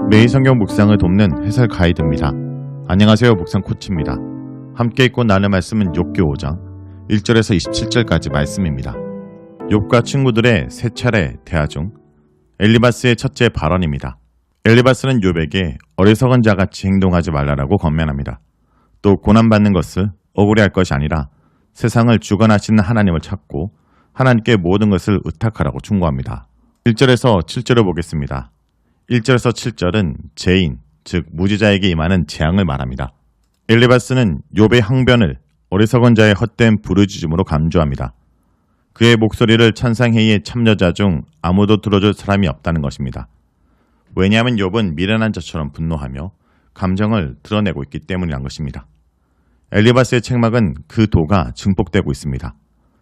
매일 성경 묵상을 돕는 해설 가이드입니다. 안녕하세요. 묵상 코치입니다. 함께 읽고 나눌 말씀은 욥기 5장 1절에서 27절까지 말씀입니다. 욥과 친구들의 세 차례 대화 중 엘리바스의 첫째 발언입니다. 엘리바스는 욥에게 어리석은 자같이 행동하지 말라라고 권면합니다. 또 고난받는 것을 억울해할 것이 아니라 세상을 주관하시는 하나님을 찾고 하나님께 모든 것을 의탁하라고 충고합니다. 1절에서 7절을 보겠습니다. 1절에서 7절은 죄인, 즉 무지자에게 임하는 재앙을 말합니다. 엘리바스는 욥의 항변을 어리석은 자의 헛된 부르짖음으로 감조합니다. 그의 목소리를 천상회의의 참여자 중 아무도 들어줄 사람이 없다는 것입니다. 왜냐하면 욥은 미련한 자처럼 분노하며 감정을 드러내고 있기 때문이란 것입니다. 엘리바스의 책망은 그 도가 증폭되고 있습니다.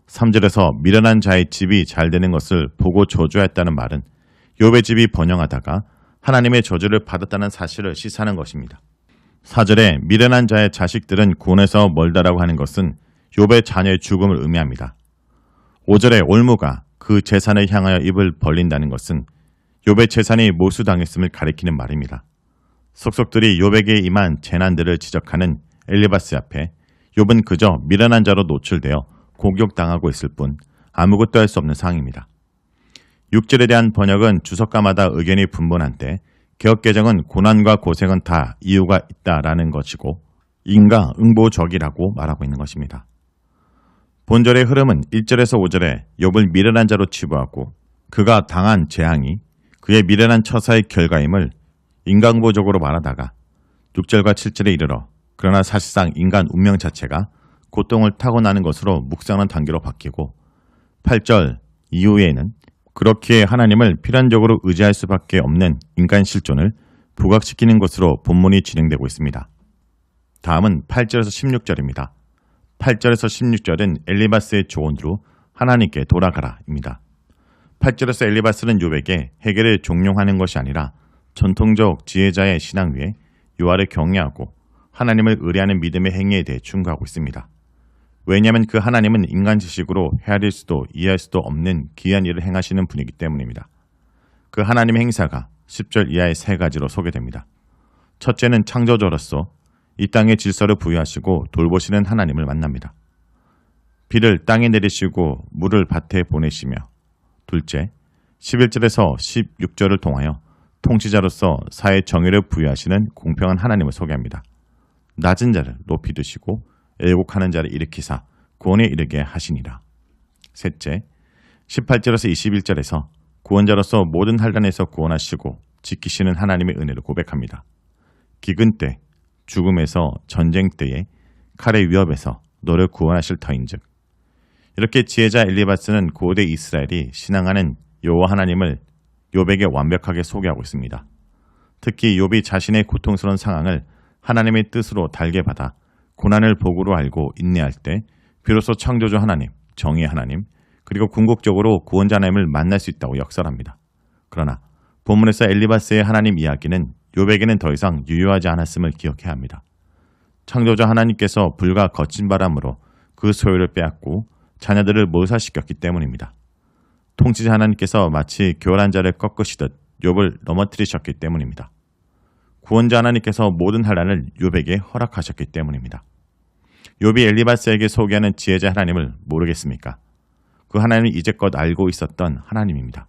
3절에서 미련한 자의 집이 잘 되는 것을 보고 저주했다는 말은 욥의 집이 번영하다가 하나님의 저주를 받았다는 사실을 시사하는 것입니다. 4절에 미련한 자의 자식들은 구원에서 멀다라고 하는 것은 욥의 자녀의 죽음을 의미합니다. 5절에 올무가 그 재산을 향하여 입을 벌린다는 것은 욥의 재산이 몰수당했음을 가리키는 말입니다. 속속들이 욥에게 임한 재난들을 지적하는 엘리바스 앞에 욥은 그저 미련한 자로 노출되어 공격당하고 있을 뿐 아무것도 할 수 없는 상황입니다. 6절에 대한 번역은 주석가마다 의견이 분분한데 개역개정은 고난과 고생은 다 이유가 있다라는 것이고 인과응보적이라고 말하고 있는 것입니다. 본절의 흐름은 1절에서 5절에 욥을 미련한 자로 치부하고 그가 당한 재앙이 그의 미련한 처사의 결과임을 인과응보적으로 말하다가 6절과 7절에 이르러 그러나 사실상 인간 운명 자체가 고통을 타고나는 것으로 묵상하는 단계로 바뀌고 8절 이후에는 그렇게 하나님을 필연적으로 의지할 수밖에 없는 인간 실존을 부각시키는 것으로 본문이 진행되고 있습니다. 다음은 8절에서 16절입니다. 8절에서 16절은 엘리바스의 조언으로 하나님께 돌아가라입니다. 8절에서 엘리바스는 욥에게 해결을 종용하는 것이 아니라 전통적 지혜자의 신앙 위에 여호와를 경외하고 하나님을 의뢰하는 믿음의 행위에 대해 충고하고 있습니다. 왜냐하면 그 하나님은 인간 지식으로 헤아릴 수도 이해할 수도 없는 기이한 일을 행하시는 분이기 때문입니다. 그 하나님의 행사가 10절 이하의 세 가지로 소개됩니다. 첫째는 창조주로서 이 땅에 질서를 부여하시고 돌보시는 하나님을 만납니다. 비를 땅에 내리시고 물을 밭에 보내시며 둘째, 11절에서 16절을 통하여 통치자로서 사회 정의를 부여하시는 공평한 하나님을 소개합니다. 낮은 자를 높이 드시고 애곡하는 자를 일으키사 구원에 이르게 하시니라. 셋째, 18절에서 21절에서 구원자로서 모든 환난에서 구원하시고 지키시는 하나님의 은혜를 고백합니다. 기근 때, 죽음에서 전쟁 때에 칼의 위협에서 너를 구원하실 터인즉. 이렇게 지혜자 엘리바스는 고대 이스라엘이 신앙하는 여호와 하나님을 욥에게 완벽하게 소개하고 있습니다. 특히 욥이 자신의 고통스러운 상황을 하나님의 뜻으로 달게 받아 고난을 복으로 알고 인내할 때 비로소 창조주 하나님, 정의의 하나님, 그리고 궁극적으로 구원자 하나님을 만날 수 있다고 역설합니다. 그러나 본문에서 엘리바스의 하나님 이야기는 욥에게는 더 이상 유효하지 않았음을 기억해야 합니다. 창조주 하나님께서 불과 거친 바람으로 그 소유를 빼앗고 자녀들을 몰살시켰기 때문입니다. 통치자 하나님께서 마치 교활한 자를 꺾으시듯 욥을 넘어뜨리셨기 때문입니다. 구원자 하나님께서 모든 환난을 욥에게 허락하셨기 때문입니다. 욥이 엘리바스에게 소개하는 지혜자 하나님을 모르겠습니까? 그 하나님은 이제껏 알고 있었던 하나님입니다.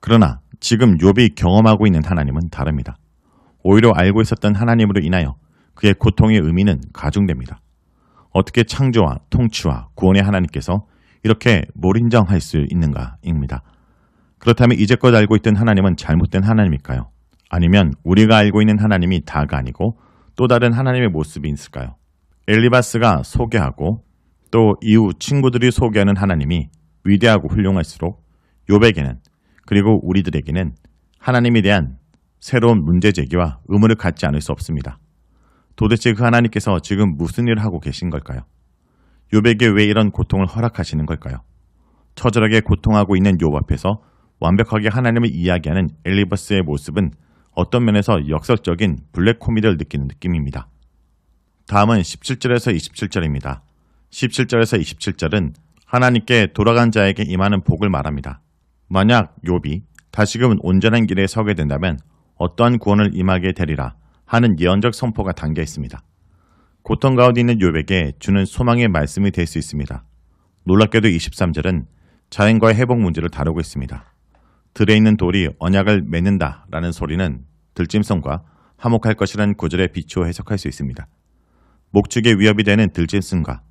그러나 지금 욥이 경험하고 있는 하나님은 다릅니다. 오히려 알고 있었던 하나님으로 인하여 그의 고통의 의미는 가중됩니다. 어떻게 창조와 통치와 구원의 하나님께서 이렇게 몰인정할 수 있는가입니다. 그렇다면 이제껏 알고 있던 하나님은 잘못된 하나님일까요? 아니면 우리가 알고 있는 하나님이 다가 아니고 또 다른 하나님의 모습이 있을까요? 엘리바스가 소개하고 또 이후 친구들이 소개하는 하나님이 위대하고 훌륭할수록 욥에게는 그리고 우리들에게는 하나님에 대한 새로운 문제제기와 의문을 갖지 않을 수 없습니다. 도대체 그 하나님께서 지금 무슨 일을 하고 계신 걸까요? 욥에게 왜 이런 고통을 허락하시는 걸까요? 처절하게 고통하고 있는 욥 앞에서 완벽하게 하나님을 이야기하는 엘리바스의 모습은 어떤 면에서 역설적인 블랙 코미디를 느끼는 느낌입니다. 다음은 17절에서 27절입니다. 17절에서 27절은 하나님께 돌아간 자에게 임하는 복을 말합니다. 만약 욥이 다시금 온전한 길에 서게 된다면 어떠한 구원을 임하게 되리라 하는 예언적 선포가 담겨 있습니다. 고통 가운데 있는 욥에게 주는 소망의 말씀이 될 수 있습니다. 놀랍게도 23절은 자연과의 회복 문제를 다루고 있습니다. 들에 있는 돌이 언약을 맺는다라는 소리는 들짐승과 화목할 것이라는 구절에 비추어 해석할 수 있습니다. 목축의 위협이 되는 들짐승과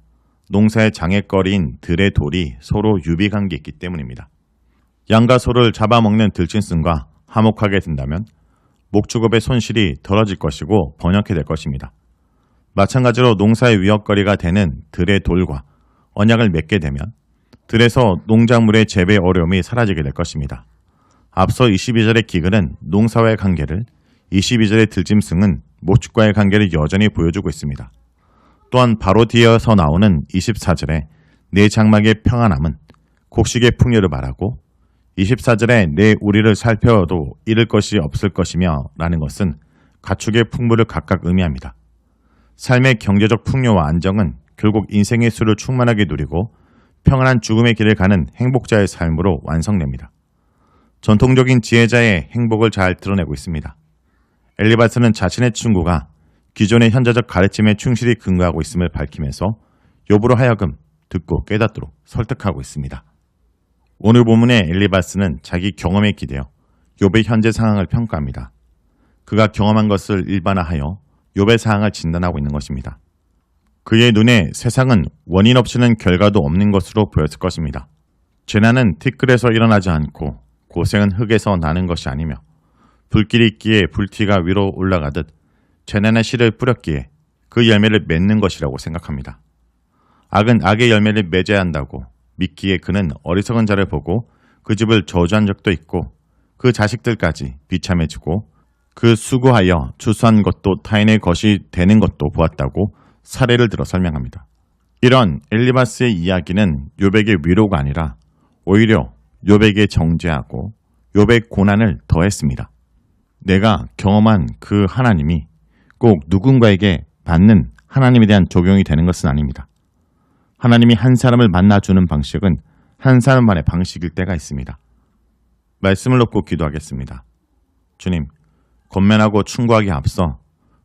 농사의 장애거리인 들의 돌이 서로 유비관계에 있기 때문입니다. 양과 소를 잡아먹는 들짐승과 화목하게 된다면 목축업의 손실이 덜어질 것이고 번영케 될 것입니다. 마찬가지로 농사의 위협거리가 되는 들의 돌과 언약을 맺게 되면 들에서 농작물의 재배 어려움이 사라지게 될 것입니다. 앞서 22절의 기근은 농사와의 관계를, 22절의 들짐승은 목축과의 관계를 여전히 보여주고 있습니다. 또한 바로 뒤에서 나오는 24절에 내 장막의 평안함은 곡식의 풍요를 말하고 24절에 내 우리를 살펴도 잃을 것이 없을 것이며 라는 것은 가축의 풍부를 각각 의미합니다. 삶의 경제적 풍요와 안정은 결국 인생의 수를 충만하게 누리고 평안한 죽음의 길을 가는 행복자의 삶으로 완성됩니다. 전통적인 지혜자의 행복을 잘 드러내고 있습니다. 엘리바스는 자신의 친구가 기존의 현재적 가르침에 충실히 근거하고 있음을 밝히면서 욥으로 하여금 듣고 깨닫도록 설득하고 있습니다. 오늘 본문의 엘리바스는 자기 경험에 기대어 욥의 현재 상황을 평가합니다. 그가 경험한 것을 일반화하여 욥의 상황을 진단하고 있는 것입니다. 그의 눈에 세상은 원인 없이는 결과도 없는 것으로 보였을 것입니다. 재난은 티끌에서 일어나지 않고 고생은 흙에서 나는 것이 아니며 불길이 있기에 불티가 위로 올라가듯 재난의 씨를 뿌렸기에 그 열매를 맺는 것이라고 생각합니다. 악은 악의 열매를 맺어야 한다고 믿기에 그는 어리석은 자를 보고 그 집을 저주한 적도 있고 그 자식들까지 비참해지고 그 수고하여 추수한 것도 타인의 것이 되는 것도 보았다고 사례를 들어 설명합니다. 이런 엘리바스의 이야기는 욥에게 위로가 아니라 오히려 욥에게 정죄하고 욥의 고난을 더했습니다. 내가 경험한 그 하나님이 꼭 누군가에게 받는 하나님에 대한 적용이 되는 것은 아닙니다. 하나님이 한 사람을 만나주는 방식은 한 사람만의 방식일 때가 있습니다. 말씀을 놓고 기도하겠습니다. 주님, 권면하고 충고하기에 앞서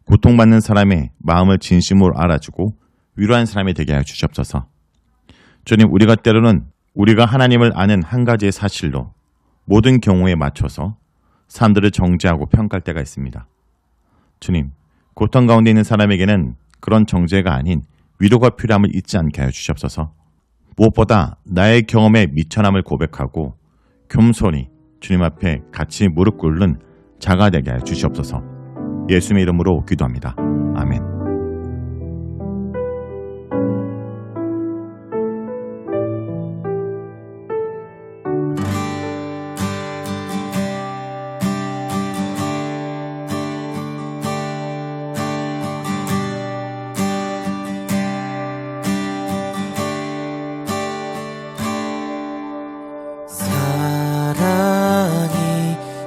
고통받는 사람의 마음을 진심으로 알아주고 위로하는 사람이 되게 하여 주시옵소서. 주님, 우리가 때로는 우리가 하나님을 아는 한 가지의 사실로 모든 경우에 맞춰서 사람들을 정죄하고 평가할 때가 있습니다. 주님, 고통 가운데 있는 사람에게는 그런 정죄가 아닌 위로가 필요함을 잊지 않게 하여 주시옵소서. 무엇보다 나의 경험에 미천함을 고백하고 겸손히 주님 앞에 같이 무릎 꿇는 자가 되게 하여 주시옵소서. 예수님의 이름으로 기도합니다. 아멘.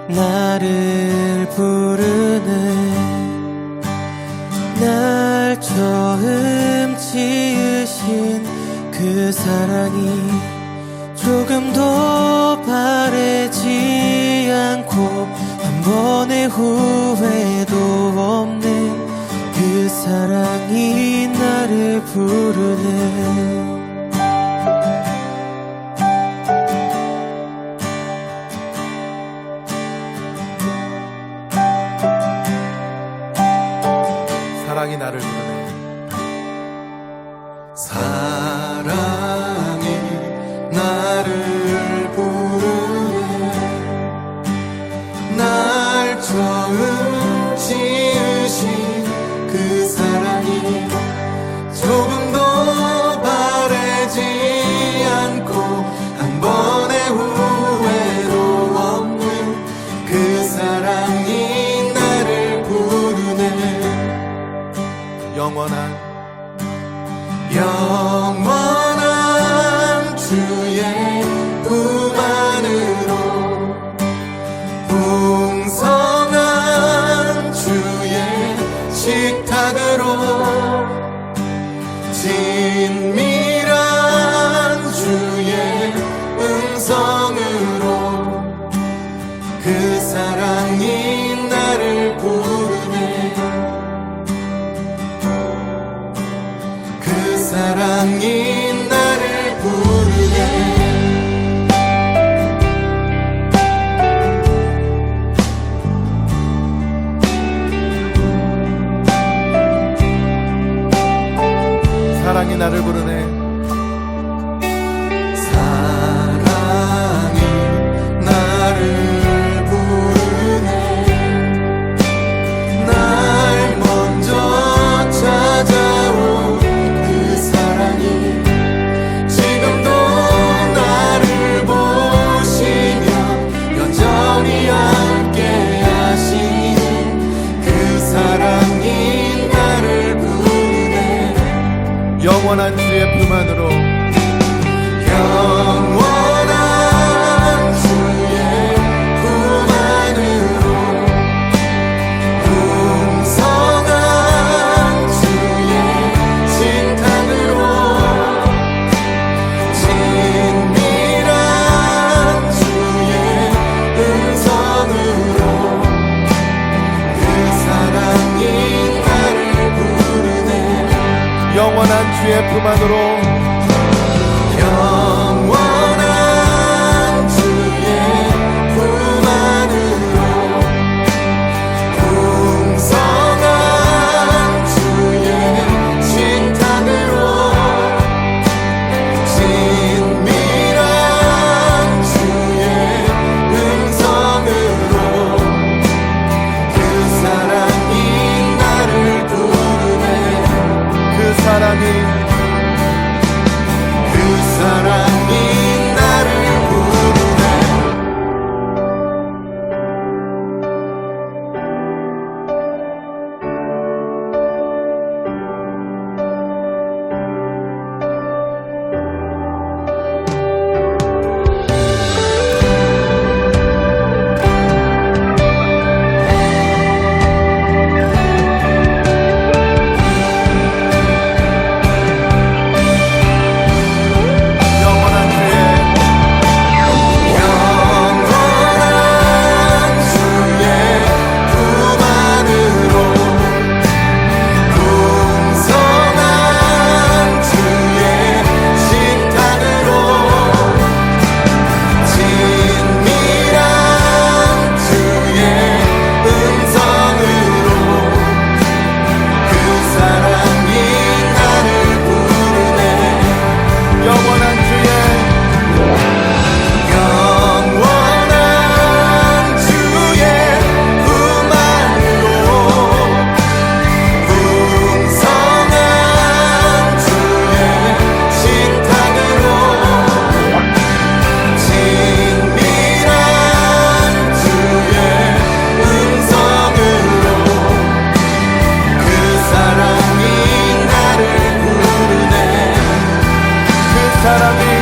나를 부르네 날 처음 지으신 그 사랑이 조금도 바래지 않고 한 번의 후회도 없는 그 사랑이 나를 부르네 사랑이 나를 부르네. 사랑이 나를 부르네 날 처음 지으신 그 사랑이 조금도 바래 주의 품 안으로 영원한 주의 품 안으로 풍성한 주의 신탁으로 친밀한 주의 음성으로 그 사랑이 나를 부르네 그 사랑이 나를 부르네 영원한 주의 영원한 주의 품 안으로 풍성한 주의 신탁으로 친밀한 주의 음성으로 그 사랑이 나를 부르네 영원한 주의 영원한 주의 품 안으로 풍성한 주의 신탁으로 친밀한 주의 음성으로 그 사랑이 나를 부르네 그 사랑이